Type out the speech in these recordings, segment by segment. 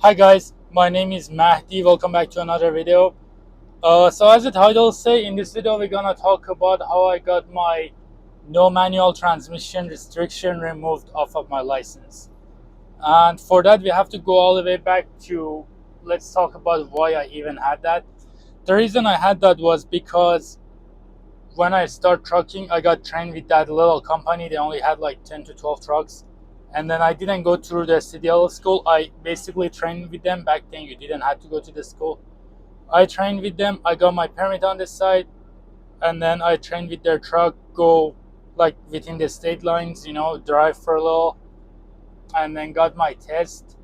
Hi guys, my name is Mahdi. Welcome back to another video. So as the title say, in this video we're gonna talk about how I got my no manual transmission restriction removed off of my license. And for that we have to go all the way back to, let's talk about why I even had that. The reason I had that was because when I started trucking, I got trained with that little company. They only had like 10 to 12 trucks. And then I didn't go through the CDL school. I basically trained with them. Back then, you didn't have to go to the school. I trained with them. I got my permit on the side. And then I trained with their truck, go like within the state lines, drive for a little. And then got my test,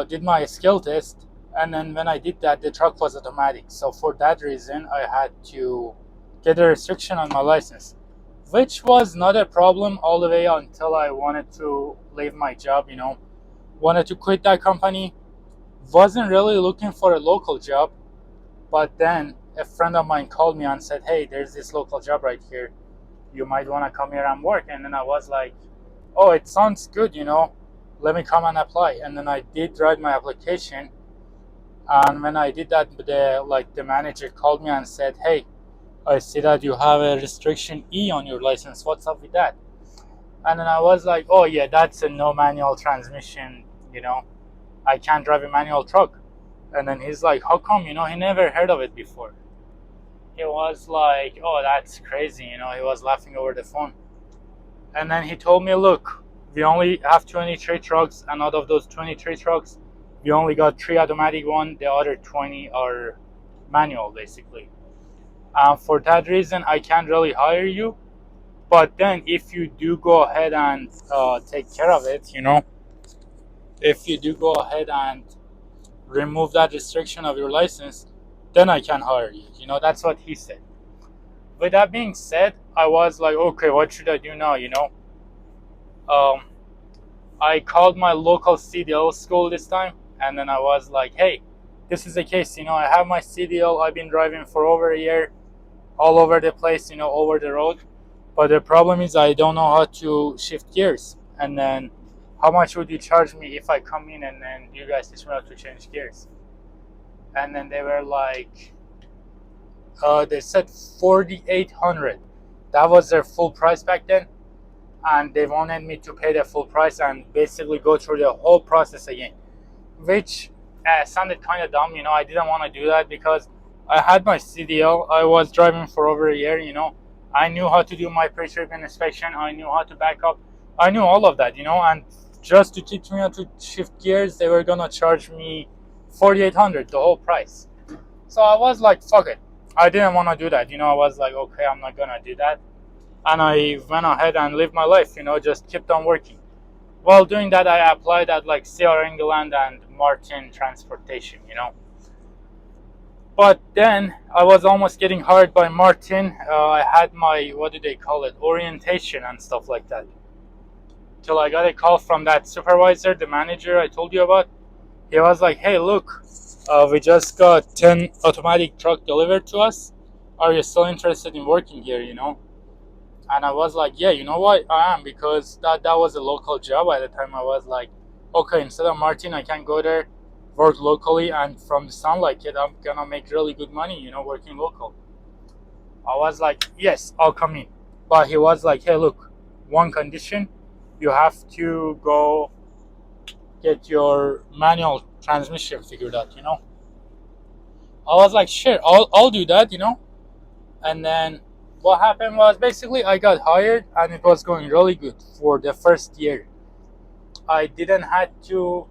did my skill test. And then when I did that, the truck was automatic. So for that reason, I had to get a restriction on my license, which was not a problem all the way until I wanted to leave my job, wanted to quit that company. Wasn't really looking for a local job, but then a friend of mine called me and said, hey, there's this local job right here. You might want to come here and work. And then I was like, oh, it sounds good, let me come and apply. And then I did write my application. And when I did that, the manager called me and said, hey, I see that you have a restriction E on your license. What's up with that? And then I was like, oh yeah, that's a no manual transmission, I can't drive a manual truck. And then he's like, how come? He never heard of it before. He was like, oh, that's crazy. He was laughing over the phone. And then he told me, look, we only have 23 trucks. And out of those 23 trucks, we only got 3 automatic one. The other 20 are manual, basically. For that reason, I can't really hire you. But then if you do go ahead and take care of it, if you do go ahead and remove that restriction of your license, then I can hire you. That's what he said. With that being said, I was like, okay, what should I do now? Um, I called my local CDL school this time, and then I was like, hey, this is the case. I have my CDL. I've been driving for over a year, all over the place, over the road. But the problem is I don't know how to shift gears. And then how much would you charge me if I come in and then you guys teach me how to change gears? And then they were like, they said 4,800. That was their full price back then. And they wanted me to pay the full price and basically go through the whole process again. Which sounded kind of dumb, I didn't want to do that because I had my CDL. I was driving for over a year, I knew how to do my pre-trip inspection. I knew how to back up. I knew all of that, and just to teach me how to shift gears, they were gonna charge me 4,800, the whole price. So I was like, fuck it. I didn't want to do that, I was like, okay, I'm not gonna do that. And I went ahead and lived my life, just kept on working. While doing that, I applied at like C.R. England and Martin Transportation, But then I was almost getting hired by Martin. I had my, what do they call it, orientation and stuff like that. Till I got a call from that supervisor, the manager I told you about. He was like, hey, look, we just got 10 automatic truck delivered to us. Are you still interested in working here, And I was like, yeah, you know what, I am, because that was a local job at the time. I was like, okay, instead of Martin, I can go there, work locally, and from the sound like it, I'm gonna make really good money, working local. I was like, yes, I'll come in. But he was like, hey, look, one condition, you have to go get your manual transmission figured out, I was like, sure, I'll do that, And then what happened was basically I got hired and it was going really good for the first year. I didn't have to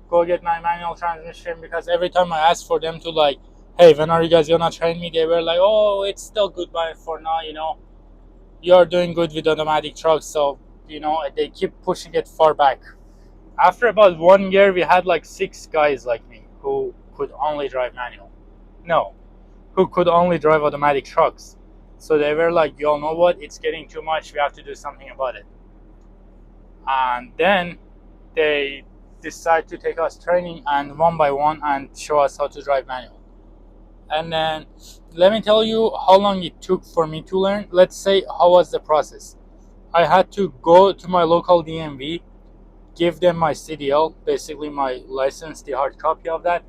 go get my manual transmission because every time I asked for them to like, hey, when are you guys gonna train me? They were like, oh, it's still good by for now, you're doing good with automatic trucks. So, they keep pushing it far back. After about 1 year, we had like 6 guys like me who could only drive manual. No, who could only drive automatic trucks. So they were like, y'all know what? It's getting too much. We have to do something about it. And then they decide to take us training and one by one and show us how to drive manual. And then let me tell you how long it took for me to learn. Let's say how was the process. I had to go to my local DMV, give them my CDL, basically my license, the hard copy of that,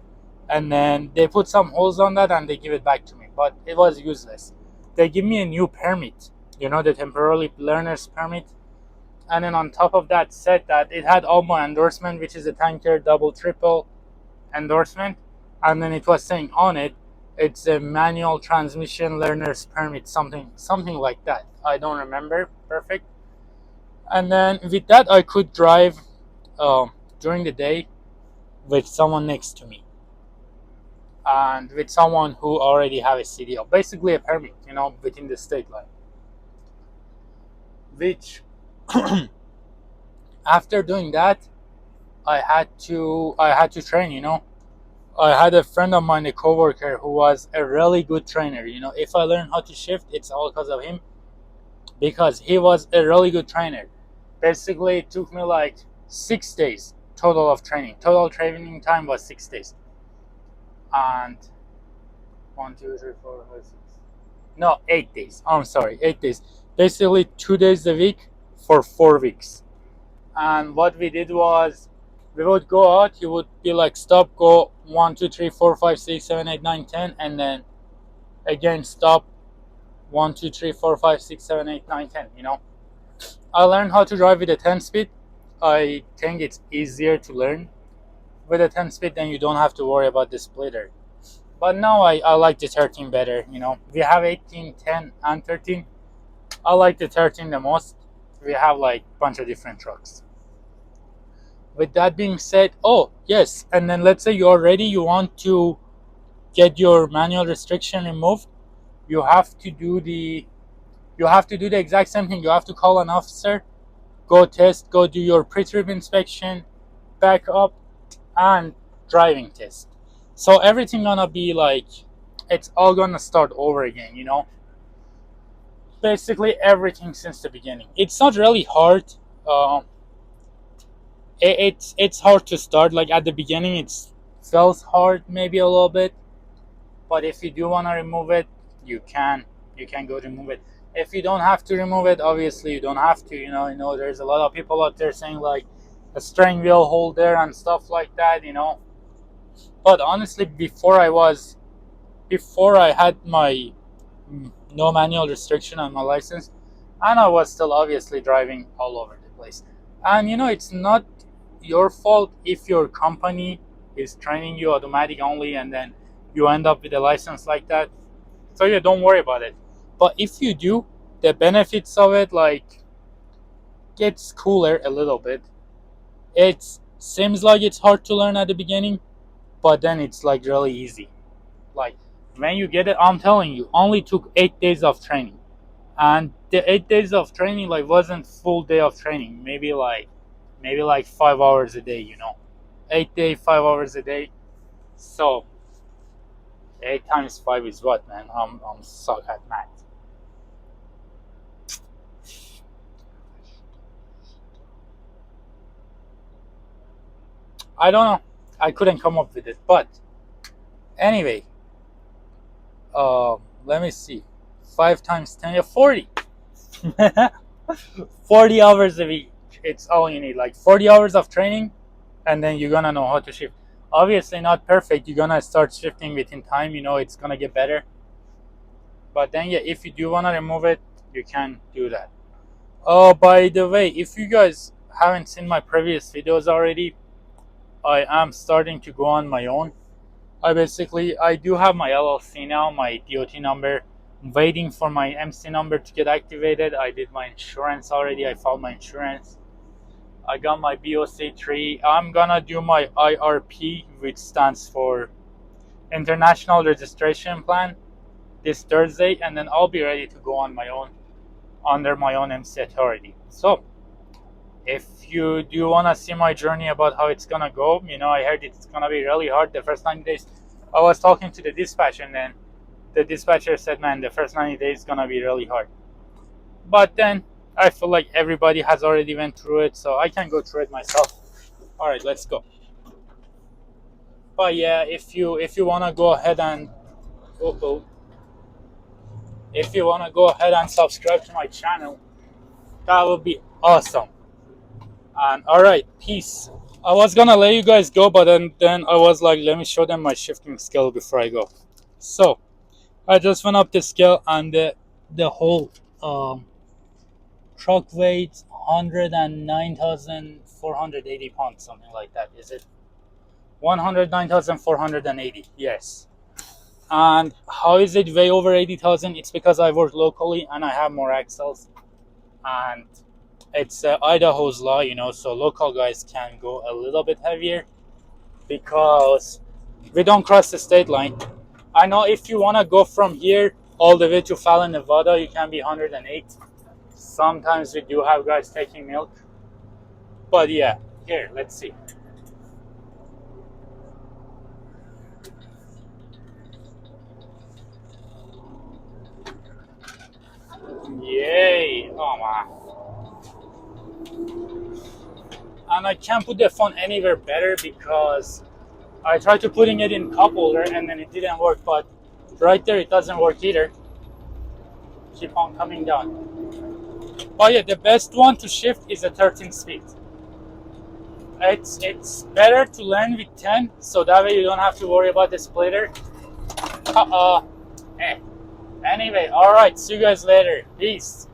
and then they put some holes on that and they give it back to me. But it was useless. They give me a new permit, the temporary learner's permit, and then on top of that said that it had all my endorsement, which is a tanker double triple endorsement, and then it was saying on it, it's a manual transmission learner's permit, something like that. I don't remember perfect. And then with that, I could drive during the day with someone next to me and with someone who already have a CDL, basically a permit, within the state line. Which after doing that, I had to train. I had a friend of mine, a coworker, who was a really good trainer. If I learned how to shift, it's all because of him, because he was a really good trainer. Basically, it took me like 6 days total of training. Total training time was 6 days. And 1, 2, 3, 4, 5, 6. No, 8 days. I'm sorry, 8 days. Basically, 2 days a week for 4 weeks. And what we did was, we would go out. He would be like, stop, go 1, 2, 3, 4, 5, 6, 7, 8, 9, 10, and then again stop 1, 2, 3, 4, 5, 6, 7, 8, 9, 10. I learned how to drive with a 10 speed. I think it's easier to learn with a 10 speed, then you don't have to worry about the splitter. But now I like the 13 better. We have 18, 10, and 13. I like the 13 the most. We have like a bunch of different trucks. With that being said, oh yes, and then let's say you're ready, you want to get your manual restriction removed, you have to do the exact same thing. You have to call an officer, go do your pre-trip inspection, back up, and driving test. So everything gonna be like, it's all gonna start over again. Basically everything since the beginning. It's not really hard. It's hard to start. Like at the beginning, it feels hard maybe a little bit, but if you do want to remove it, you can go remove it. If you don't have to remove it, obviously you don't have to. There's a lot of people out there saying like a steering wheel holder and stuff like that. But honestly, before I had my no manual restriction on my license, and I was still obviously driving all over the place. And it's not your fault if your company is training you automatic only and then you end up with a license like that. So yeah, don't worry about it. But if you do, the benefits of it like gets cooler a little bit. It seems like it's hard to learn at the beginning, but then it's like really easy. Like when you get it, I'm telling you, only took 8 days of training. And the 8 days of training like wasn't full day of training. Maybe like 5 hours a day. 8 days, 5 hours a day. So 8 times 5 is what, man? I'm suck at math. I don't know. I couldn't come up with it. But anyway, let me see. 5 times 10, yeah, 40. 40 hours a week. It's all you need. Like 40 hours of training, and then you're gonna know how to shift. Obviously not perfect. You're gonna start shifting within time. It's gonna get better. But then yeah, if you do wanna remove it, you can do that. Oh, by the way, if you guys haven't seen my previous videos already, I am starting to go on my own. I do have my LLC now, my DOT number. I'm waiting for my MC number to get activated. I did my insurance already. I filed my insurance. I got my BOC3. I'm gonna do my IRP, which stands for International Registration Plan, this Thursday, and then I'll be ready to go on my own, under my own MC authority. So if you do want to see my journey about how it's gonna go, I heard it's gonna be really hard the first 90 days. I was talking to the dispatcher, and then the dispatcher said, man, the first 90 days is gonna be really hard. But then I feel like everybody has already went through it, so I can go through it myself. All right, let's go. But yeah, if you want to go ahead and if you want to go ahead and subscribe to my channel, that would be awesome. And all right, peace. I was gonna let you guys go, but then I was like, let me show them my shifting skill before I go. So I just went up the scale, and the whole truck weight 109,480 pounds, something like that. Is it 109,480? Yes. And how is it way over 80,000? It's because I work locally and I have more axles, and it's Idaho's law, so local guys can go a little bit heavier because we don't cross the state line. I know if you want to go from here all the way to Fallon, Nevada, you can be 108. Sometimes we do have guys taking milk. But yeah, here, let's see. Yay! Oh man. And I can't put the phone anywhere better because I tried to putting it in cup holder and then it didn't work, but right there it doesn't work either. Keep on coming down. Oh yeah, the best one to shift is a 13 speed. It's better to learn with 10, so that way you don't have to worry about the splitter. Anyway, alright, see you guys later. Peace.